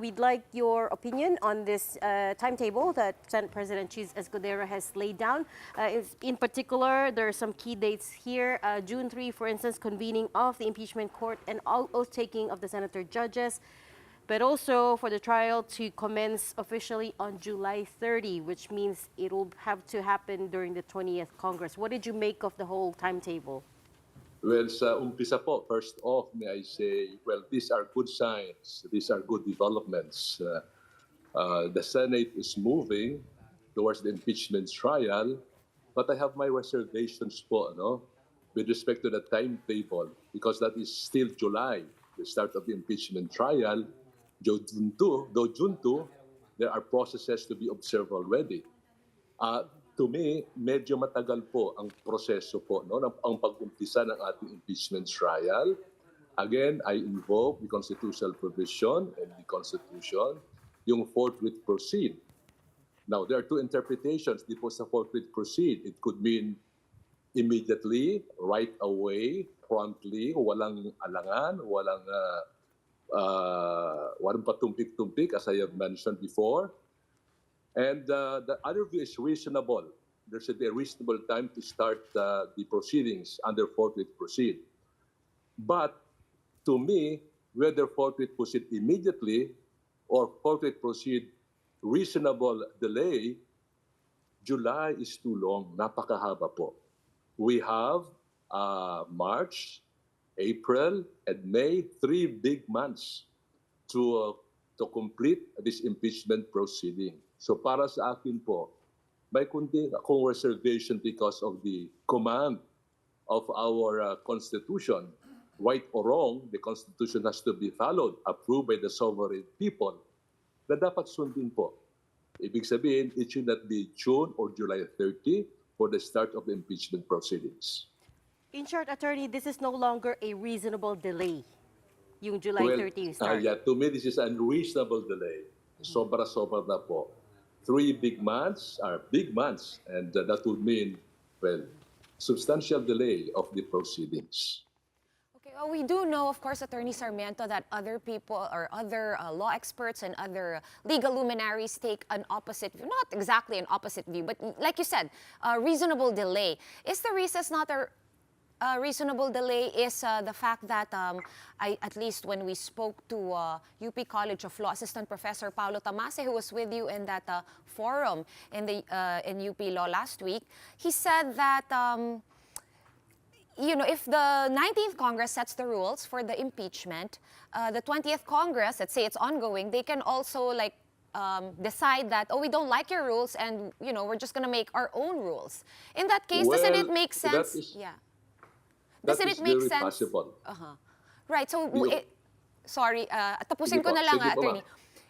We'd like your opinion on this timetable that Senate President Chiz Escudero has laid down. In particular, there are some key dates here. June 3, for instance, convening of the impeachment court and oath-taking of the senator judges, but also for the trial to commence officially on July 30, which means it will have to happen during the 20th Congress. What did you make of the whole timetable? Well, sa umpisa po, first off, may I say, well, these are good signs. These are good developments. The Senate is moving towards the impeachment trial, but I have my reservations po, with respect to the timetable, because that is still July, the start of the impeachment trial. June 2, there are processes to be observed already. To me, medyo matagal po ang proseso po, ang pag-umpisa ng ating impeachment trial. Again, I invoke the constitutional provision and the Constitution, yung forthwith proceed. Now, there are two interpretations. Di po sa forthwith proceed. It could mean immediately, right away, promptly, walang alangan, walang patumpik-tumpik, as I have mentioned before. And the other view is reasonable. There should be a reasonable time to start the proceedings under forthwith proceed. But to me, whether forthwith proceed immediately or forthwith proceed reasonable delay, July is too long. Napakahaba po. We have March, April, and May, 3 big months to complete this impeachment proceeding. So para sa akin po, may kunti akong reservation because of the command of our Constitution. Right or wrong, the Constitution has to be followed, approved by the sovereign people, na dapat sundin po. Ibig sabihin, it should not be June or July 30 for the start of the impeachment proceedings. In short, Attorney, this is no longer a reasonable delay, yung July 30 start. Yeah, to me, this is an unreasonable delay. Sobra-sobra na po. 3 big months are big months, and that would mean, well, substantial delay of the proceedings. Okay, well, we do know, of course, Attorney Sarmiento, that other people or other law experts and other legal luminaries take an opposite view, not exactly an opposite view, but like you said, a reasonable delay. Is the recess not a reasonable delay? Is the fact that at least when we spoke to UP College of Law Assistant Professor Paulo Tamase, who was with you in that forum in UP Law last week, he said that if the 19th Congress sets the rules for the impeachment, the 20th Congress, let's say it's ongoing, they can also decide that, we don't like your rules, and we're just going to make our own rules. In that case, doesn't it make sense? Doesn't it make sense? Possible. Right. So, tapusin ko na lang, Attorney.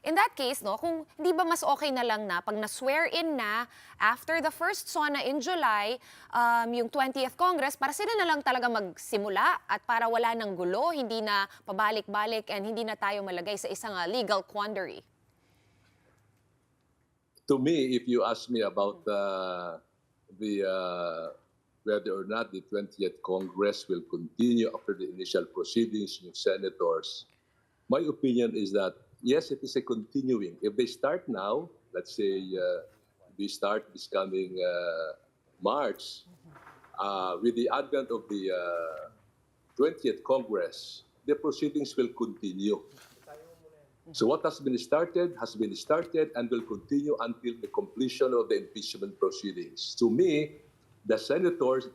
In that case, kung hindi ba mas okay na lang na pag na-swear-in na after the first SONA in July, yung 20th Congress, para sila na lang talaga magsimula at para wala ng gulo, hindi na pabalik-balik, and hindi na tayo malagay sa isang legal quandary? To me, if you ask me about whether or not the 20th Congress will continue after the initial proceedings with senators, my opinion is that, yes, it is a continuing. If they start now, let's say we start this coming March, with the advent of the 20th Congress, the proceedings will continue. So what has been started and will continue until the completion of the impeachment proceedings. To me, the senators,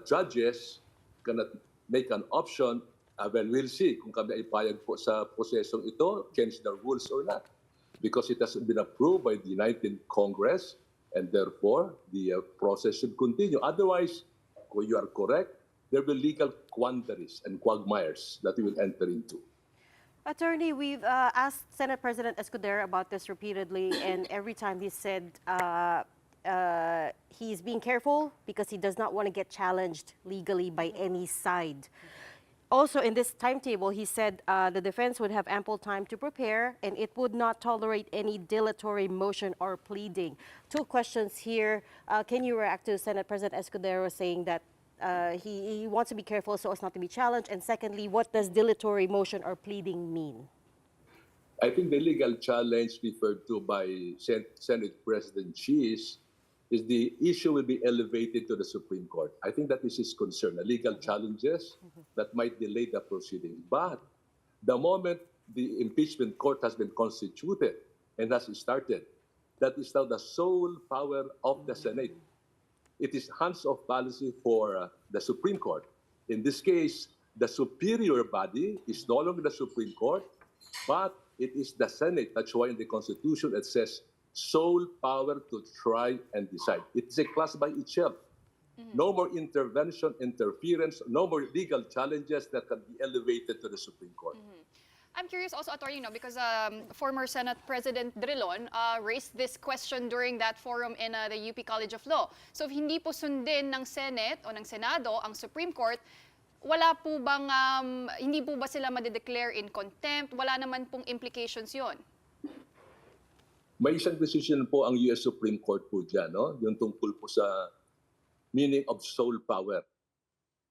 judges, cannot make an option. Well, we'll see kung kami ay payag po sa prosesong ito, change the rules or not. Because it has been approved by the 19th Congress, and therefore, the process should continue. Otherwise, when you are correct, there will be legal quandaries and quagmires that we will enter into. Attorney, we've asked Senate President Escudero about this repeatedly, and every time he said he's being careful because he does not want to get challenged legally by any side. Also, in this timetable, he said the defense would have ample time to prepare, and it would not tolerate any dilatory motion or pleading. 2 questions here. Can you react to Senate President Escudero saying that he wants to be careful so as not to be challenged? And secondly, what does dilatory motion or pleading mean? I think the legal challenge referred to by Senate President Chiz is the issue will be elevated to the Supreme Court. I think that is his concern, the legal challenges that might delay the proceeding. But the moment the impeachment court has been constituted and has started, that is now the sole power of the Senate. It is hands-off policy for the Supreme Court. In this case, the superior body is no longer the Supreme Court, but it is the Senate. That's why in the Constitution it says sole power to try and decide. It is a class by itself. No more intervention, interference, no more legal challenges that can be elevated to the Supreme Court. I'm curious also, Atty, because former Senate President Drilon raised this question during that forum in the UP College of Law. So if hindi po sundin ng Senate o ng Senado ang Supreme Court, wala po bang, hindi po ba sila madideclare in contempt? Wala naman pong implications yon. May isang decision po ang US Supreme Court po dyan, no? Yung tungkol po sa meaning of sole power.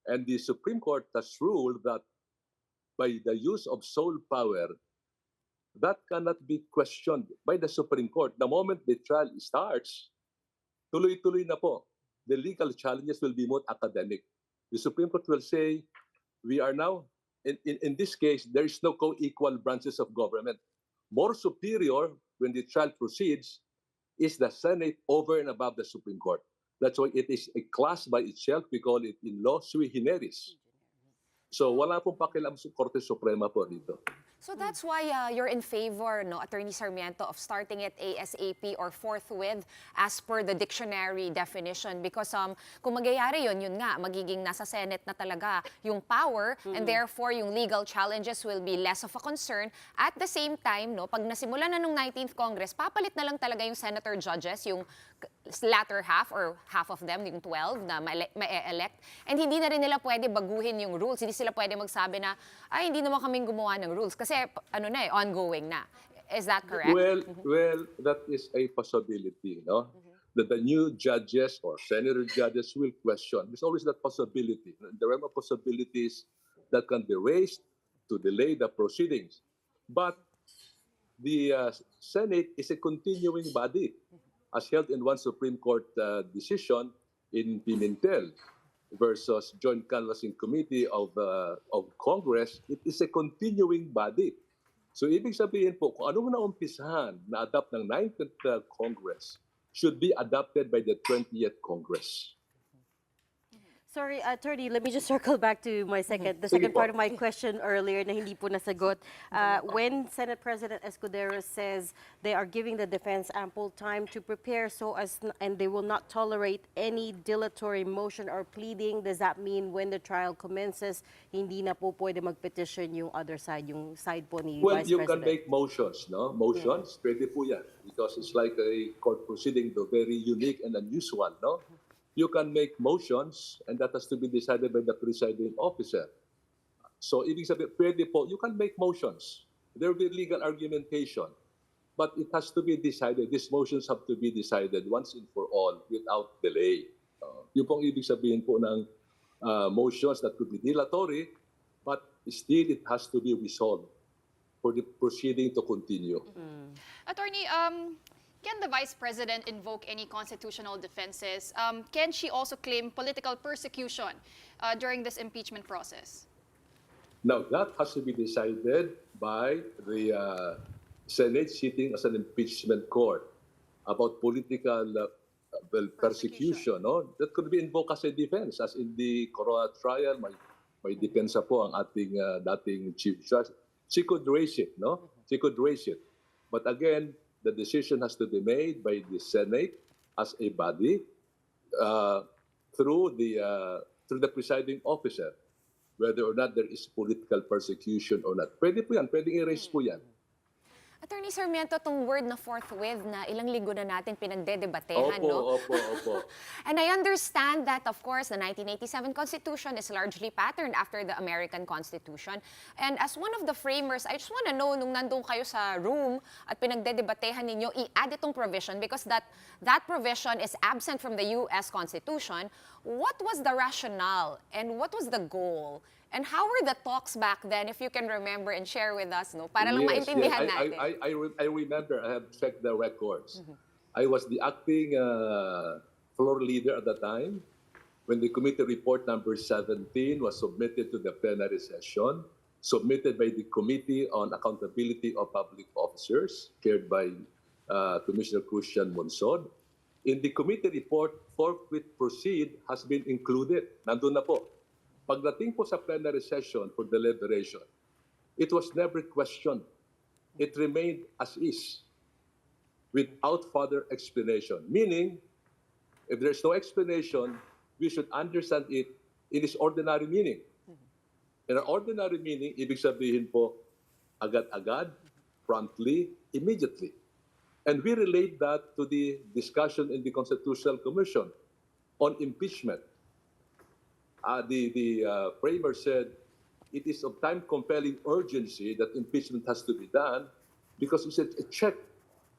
And the Supreme Court has ruled that by the use of sole power, that cannot be questioned by the Supreme Court. The moment the trial starts, tuloy-tuloy na po. The legal challenges will be more academic. The Supreme Court will say, we are now, in this case, there is no co-equal branches of government. More superior, when the trial proceeds, is the Senate over and above the Supreme Court. That's why it is a class by itself. We call it in law sui generis. So wala pong pakialam sa Korte Suprema po dito. So that's why you're in favor, no, Attorney Sarmiento, of starting it ASAP or forthwith as per the dictionary definition. Because kung magyayari yun nga, magiging nasa Senate na talaga yung power and therefore yung legal challenges will be less of a concern. At the same time, no, pag nasimula na nung 19th Congress, papalit na lang talaga yung senator judges, yung latter half or half of them, yung 12 na ma-elect. And hindi na rin nila pwede baguhin yung rules. Hindi sila pwede magsabi na, ay, hindi naman kaming gumawa ng rules. Kasi ano na ongoing na. Is that correct? Well, that is a possibility, no? That the new judges or senator judges will question. There's always that possibility. There are possibilities that can be raised to delay the proceedings. But the Senate is a continuing body, as held in one Supreme Court decision in Pimentel versus Joint Canvassing Committee of Congress. It is a continuing body. So ibig sabihin po, kung ano na umpisahan na adapt ng 19th Congress should be adopted by the 20th Congress. Sorry, Attorney, let me just circle back to my second part of my question earlier na hindi po nasagot. When Senate President Escudero says they are giving the defense ample time to prepare and they will not tolerate any dilatory motion or pleading, does that mean when the trial commences, hindi na po pwede mag-petition yung other side, yung side po ni Well, Vice you President? can make motions, no? Motions, pwede po yan. Because it's like a court proceeding, though very unique and unusual, no? You can make motions and that has to be decided by the presiding officer. So, ibig sabihin, pwede po, you can make motions. There will be legal argumentation. But it has to be decided. These motions have to be decided once and for all without delay. Yung pong ibig sabihin po ng motions that could be dilatory, but still it has to be resolved for the proceeding to continue. Attorney, can the Vice President invoke any constitutional defenses? Can she also claim political persecution during this impeachment process? Now, that has to be decided by the Senate sitting as an impeachment court about political persecution. No? That could be invoked as a defense. As in the Corona trial, may depensa po ang ating dating Chief Justice. She could raise it, no? She could raise it. But again, the decision has to be made by the Senate as a body through the presiding officer, whether or not there is political persecution or not. Pwede po yan, pwedeng i-raise po yan. Attorney Sarmiento, itong word na forthwith na ilang linggo na natin pinagdedebatehan, no? Opo. And I understand that, of course, the 1987 Constitution is largely patterned after the American Constitution. And as one of the framers, I just want to know, nung nandun kayo sa room at pinagdedebatehan ninyo, i-add itong provision because that provision is absent from the U.S. Constitution. What was the rationale and what was the goal And how were the talks back then, if you can remember and share with us, no? Para lang maintindihan natin. I remember, I have checked the records. I was the acting floor leader at the time when the committee report number 17 was submitted to the plenary session, submitted by the Committee on Accountability of Public Officers, chaired by Commissioner Christian Monsod. In the committee report, forthwith proceed has been included. Nandun na po. Pagdating po sa plenary session for deliberation, it was never questioned. It remained as is, without further explanation. Meaning, if there's no explanation, we should understand it in its ordinary meaning. In an ordinary meaning, ibig sabihin po, agad-agad, promptly, immediately. And we relate that to the discussion in the Constitutional Commission on impeachment. The framer said, it is of time-compelling urgency that impeachment has to be done because it's a check.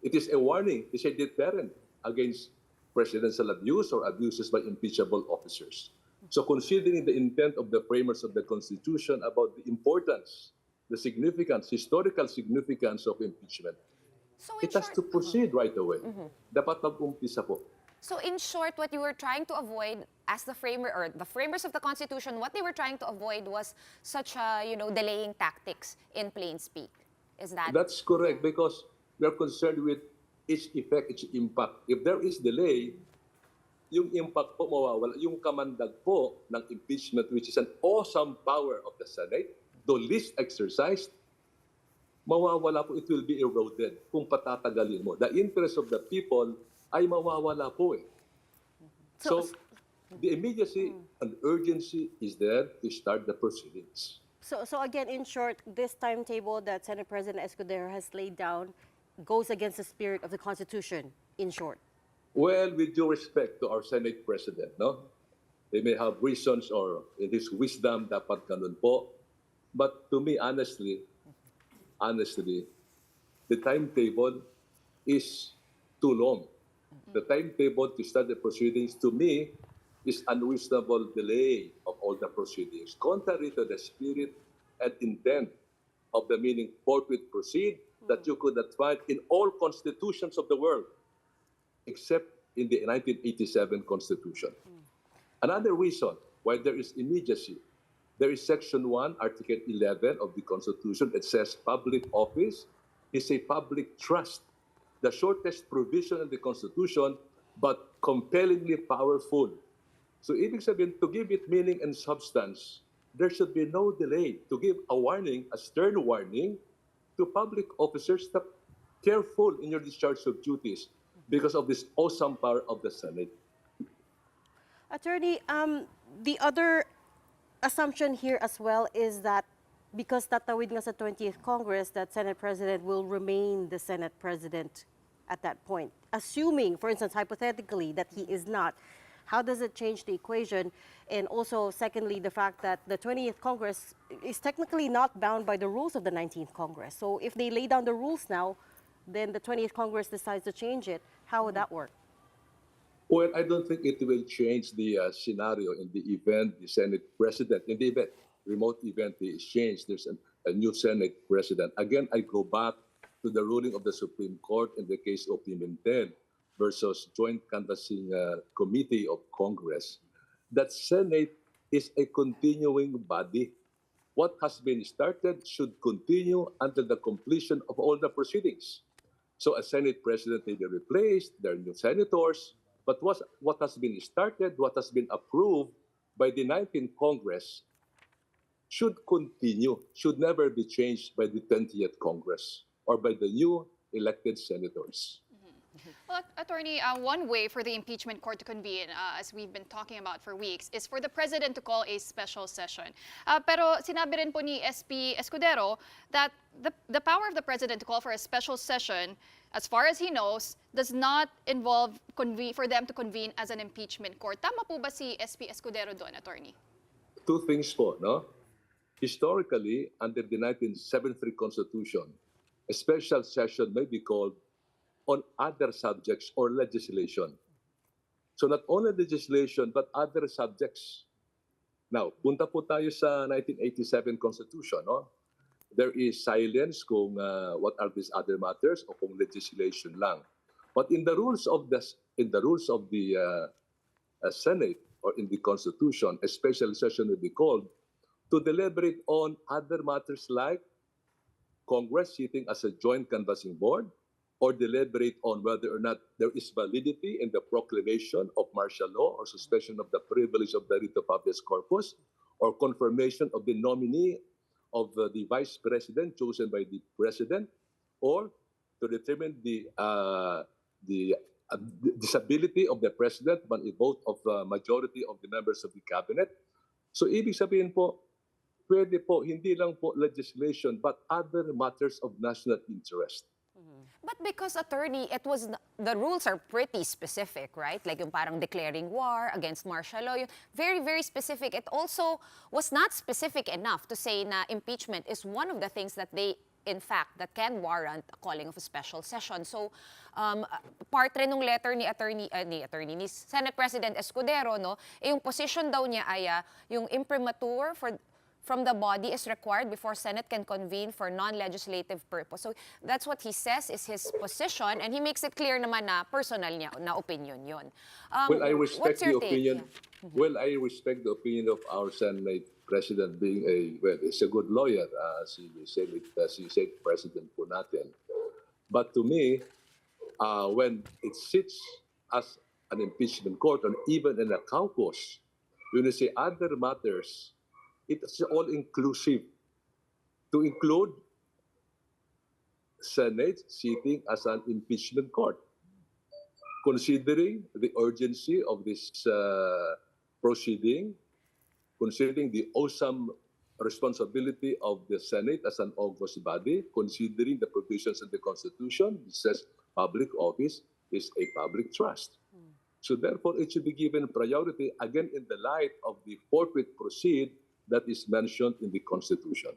It is a warning. It's a deterrent against presidential abuse or abuses by impeachable officers. So considering the intent of the framers of the Constitution about the importance, the significance, historical significance of impeachment, So it has to proceed right away. Dapat mag-umpisa po. So in short, what you were trying to avoid as the framer or the framers of the Constitution, what they were trying to avoid was such delaying tactics in plain speak. Is that? That's correct because we are concerned with its effect, its impact. If there is delay, yung impact po mawawala. Yung kamandag po ng impeachment, which is an awesome power of the Senate, though least exercised, mawawala po, it will be eroded kung patatagalin mo. The interest of the people ay mawawala po eh. So the immediacy and urgency is there to start the proceedings. So again, in short, this timetable that Senate President Escudero has laid down goes against the spirit of the Constitution, in short. Well, with due respect to our Senate President, no? They may have reasons or in his wisdom dapat ganun po. But to me, honestly, the timetable is too long. The timetable to start the proceedings, to me, is unreasonable delay of all the proceedings, contrary to the spirit and intent of the meaning forthwith proceed that you could not find in all constitutions of the world, except in the 1987 Constitution. Another reason why there is immediacy, there is Section 1, Article 11 of the Constitution. It says public office is a public trust, the shortest provision in the Constitution, but compellingly powerful. So ibig sabihin, to give it meaning and substance, there should be no delay to give a warning, a stern warning, to public officers that careful in your discharge of duties because of this awesome power of the Senate. Attorney, the other assumption here as well is that because tatawid nga sa 20th Congress, that Senate President will remain the Senate President at that point. Assuming, for instance, hypothetically, that he is not, how does it change the equation? And also, secondly, the fact that the 20th Congress is technically not bound by the rules of the 19th Congress. So if they lay down the rules now, then the 20th Congress decides to change it, how would that work? Well, I don't think it will change the scenario in the event the Senate President, in the event, remote event is changed, there's a new Senate President. Again, I go back to the ruling of the Supreme Court in the case of Pimentel versus Joint Canvassing Committee of Congress. That Senate is a continuing body. What has been started should continue until the completion of all the proceedings. So a Senate President may be replaced, there are new senators, but what has been started, what has been approved by the 19th Congress should continue, should never be changed by the 20th Congress or by the new elected senators. Well, Attorney, one way for the impeachment court to convene, as we've been talking about for weeks, is for the President to call a special session. Pero sinabi rin po ni SP Escudero that the power of the President to call for a special session, as far as he knows, does not involve for them to convene as an impeachment court. Tama po ba si SP Escudero doon, Attorney? Two things po, no? Historically, under the 1973 Constitution, a special session may be called on other subjects or legislation. So not only legislation, but other subjects. Now, punta po tayo sa 1987 Constitution, no? There is silence kung what are these other matters o kung legislation lang. But in the rules of the Senate or in the Constitution, a special session will be called to deliberate on other matters like Congress sitting as a joint canvassing board, or deliberate on whether or not there is validity in the proclamation of martial law or suspension of the privilege of the writ of habeas corpus, or confirmation of the nominee of the Vice President chosen by the President, or to determine the disability of the President by a vote of the majority of the members of the Cabinet. So ibig sabihin po, pwede po, hindi lang po legislation, but other matters of national interest. But because, attorney, the rules are pretty specific, right? Like yung parang declaring war against martial law, yung very, very specific. It also was not specific enough to say na impeachment is one of the things that in fact, that can warrant a calling of a special session. So, part rin ng letter ni Senate President Escudero, no, yung position daw niya ay yung imprimatur from the body is required before Senate can convene for non-legislative purpose. So that's what he says is his position, and he makes it clear naman na personal niya na opinion yun. Well, I respect what's your the take? opinion. Yeah. Well, I respect the opinion of our Senate President being he's a good lawyer, si Senate President po natin. But to me, when it sits as an impeachment court or even in a caucus, when you say other matters, it's all inclusive. To include Senate sitting as an impeachment court, considering the urgency of this proceeding, considering the awesome responsibility of the Senate as an august body, considering the provisions of the Constitution, it says public office is a public trust. So therefore, it should be given priority, again, in the light of the forthwith proceed that is mentioned in the Constitution.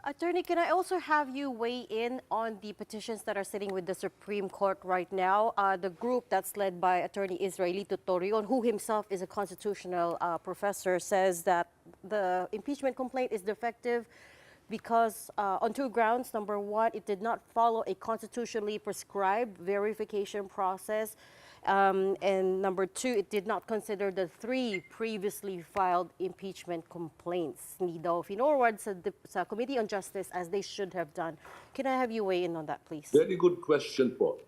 Attorney, can I also have you weigh in on the petitions that are sitting with the Supreme Court right now? The group that's led by Attorney Israelito Torion, who himself is a constitutional professor, says that the impeachment complaint is defective because on two grounds. Number one, it did not follow a constitutionally prescribed verification process. And number two, it did not consider the three previously filed impeachment complaints. Hindi daw finorward sa Committee on Justice as they should have done. Can I have you weigh in on that, please? Very good question po.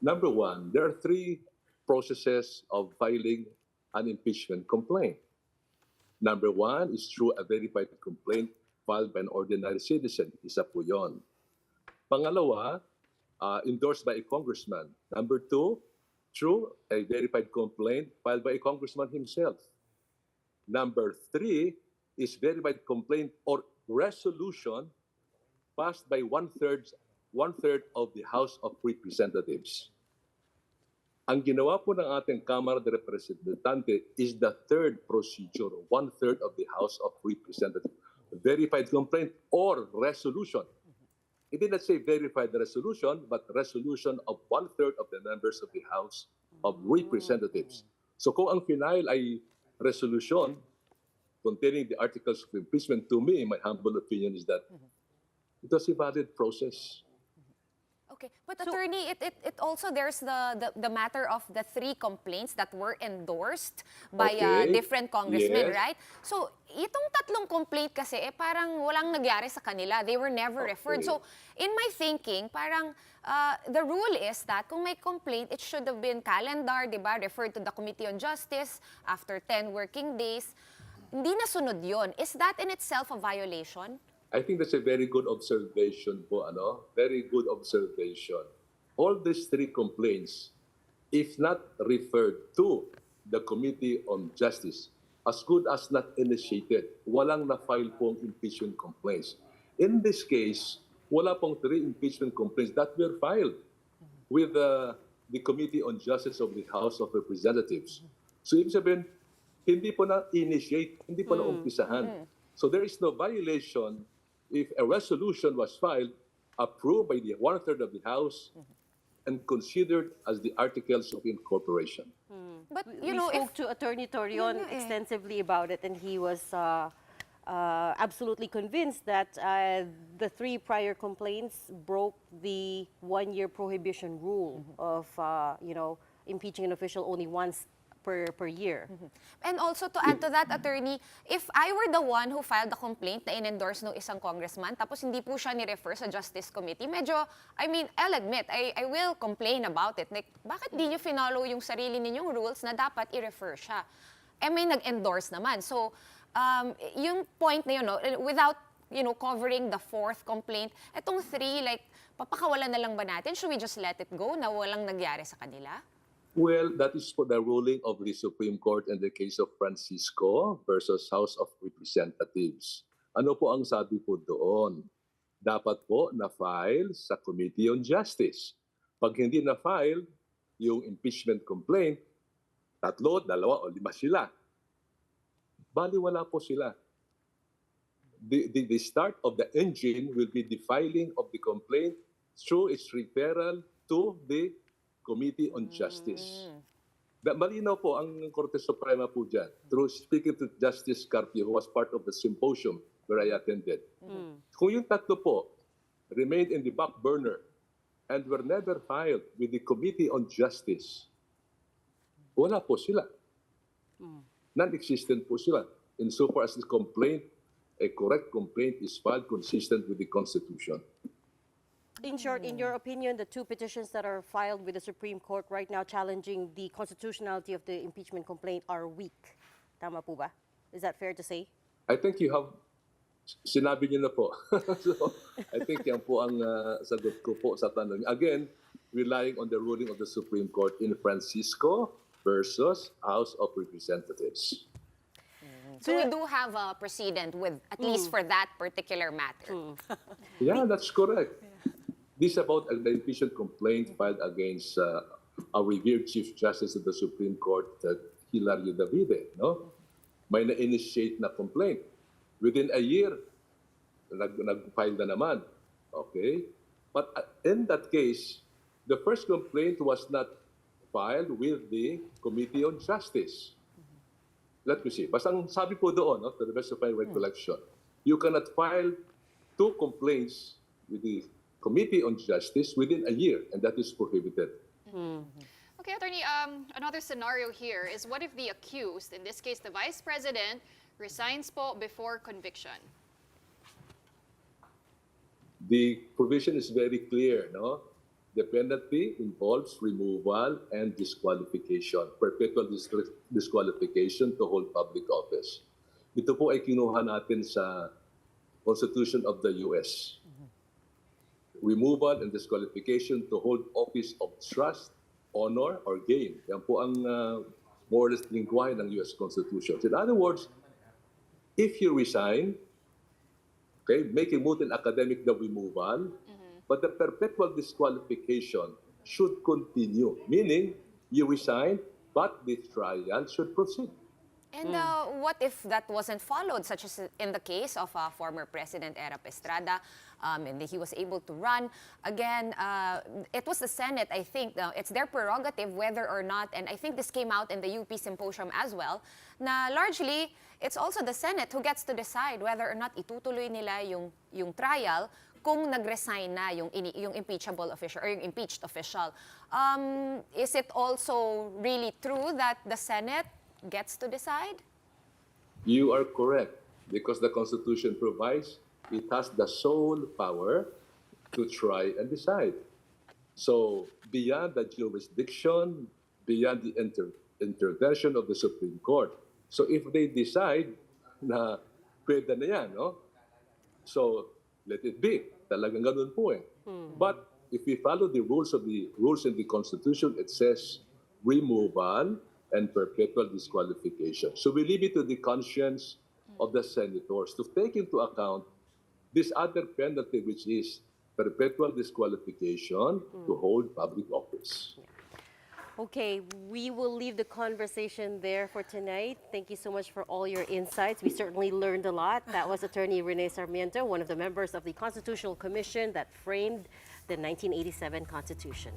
Number one, there are three processes of filing an impeachment complaint. Number one is through a verified complaint filed by an ordinary citizen. Isa po yun. Pangalawa, endorsed by a congressman. Number two, through a verified complaint filed by a congressman himself. Number three is verified complaint or resolution passed by one-third of the House of Representatives. Ang ginawa po ng ating Kamara de Representante is the third procedure, one-third of the House of Representatives. Verified complaint or resolution. It did not say verified resolution, but resolution of one-third of the members of the House of Representatives. So kung ang final ay resolution containing the articles of impeachment, to me, my humble opinion is that it was a valid process. Okay, but attorney, it also there's the matter of the three complaints that were endorsed by different congressmen, Yes. right? So itong tatlong complaint kasi parang walang nagyari sa kanila. They were never referred. So in my thinking, parang the rule is that kung may complaint, it should have been calendar, di ba? Referred to the Committee on Justice after 10 working days. Hindi nasunod yon. Is that in itself a violation? I think that's a very good observation po, ano? Very good observation. All these three complaints, if not referred to the Committee on Justice, as good as not initiated, walang na-file pong impeachment complaints. In this case, wala pong three impeachment complaints that were filed with the Committee on Justice of the House of Representatives. So ibig sabihin, hindi po na-initiate, hindi po na-umpisahan. So there is no violation if a resolution was filed, approved by the one-third of the House, and considered as the articles of incorporation. But, We you know, spoke if... to Attorney Torion Yun nga eh. extensively about it, and he was absolutely convinced that the 3 prior complaints broke the 1-year prohibition rule of, impeaching an official only once per year. And also to add to that, attorney, if I were the one who filed the complaint na in-endorse ng isang congressman, tapos hindi po siya ni-refer sa Justice Committee, medyo, I mean, I'll admit, I will complain about it. Like, bakit di nyo finollow yung sarili ninyong rules na dapat i-refer siya? Eh, may nag-endorse naman. So, yung point na yun, no, without, covering the 4th complaint, etong 3, like, papakawalan na lang ba natin? Should we just let it go na walang nagyari sa kanila? Well, that is for the ruling of the Supreme Court in the case of Francisco versus House of Representatives. Ano po ang sabi po doon? Dapat po na-file sa Committee on Justice. Pag hindi na-file, yung impeachment complaint, 3, 2, o 5 sila. Bali, wala po sila. The start of the engine will be the filing of the complaint through its referral to the Committee on Justice. Malinaw po ang Korte Suprema po dyan. Through speaking to Justice Carpio, who was part of the symposium where I attended. Kung yung 3 po remained in the back burner and were never filed with the Committee on Justice, wala po sila. Non-existent po sila. Insofar as the complaint, a correct complaint is filed consistent with the Constitution. In short, in your opinion, the 2 petitions that are filed with the Supreme Court right now challenging the constitutionality of the impeachment complaint are weak. Tama po ba? Is that fair to say? I think you have, sinabi niyo na po. So, I think yan po ang sagot ko po sa tanong. Again, relying on the ruling of the Supreme Court in Francisco versus House of Representatives. So we do have a precedent with, at least for that particular matter. Yeah, that's correct. This is about the impeachment complaint filed against our revered Chief Justice of the Supreme Court, Hilario Davide. No? May na-initiate na complaint. Within a year, nag-file na naman. Okay? But in that case, the first complaint was not filed with the Committee on Justice. Let me see. Basta ang sabi po doon, no, to the best of my recollection, you cannot file 2 complaints with the Committee on Justice within a year, and that is prohibited. Okay, Attorney, another scenario here is what if the accused, in this case the Vice President, resigns po before conviction? The provision is very clear, no? The penalty involves removal and disqualification, perpetual disqualification to hold public office. Ito po ay kinuha natin sa Constitution of the U.S. Removal and disqualification to hold office of trust, honor, or gain. Yan po ang more or less lingwahe ng U.S. Constitution. In other words, if you resign, okay, making moot and academic the removal, but the perpetual disqualification should continue, meaning you resign, but the trial should proceed. And what if that wasn't followed, such as in the case of former President Era Estrada, and he was able to run? Again, it was the Senate, I think, it's their prerogative whether or not, and I think this came out in the UP Symposium as well, na largely, it's also the Senate who gets to decide whether or not itutuloy nila yung trial kung nag-resign na yung impeachable official or yung impeached official. Is it also really true that the Senate gets to decide? You are correct, because the Constitution provides it has the sole power to try and decide. So beyond the jurisdiction, beyond the intervention of the Supreme Court. So if they decide na pwede na yan, no? So let it be. Talagang ganun po eh. But if we follow the rules in the Constitution, it says removal and perpetual disqualification. So we leave it to the conscience of the senators to take into account this other penalty, which is perpetual disqualification to hold public office. Okay, we will leave the conversation there for tonight. Thank you so much for all your insights. We certainly learned a lot. That was Attorney Rene Sarmiento, one of the members of the Constitutional Commission that framed the 1987 Constitution.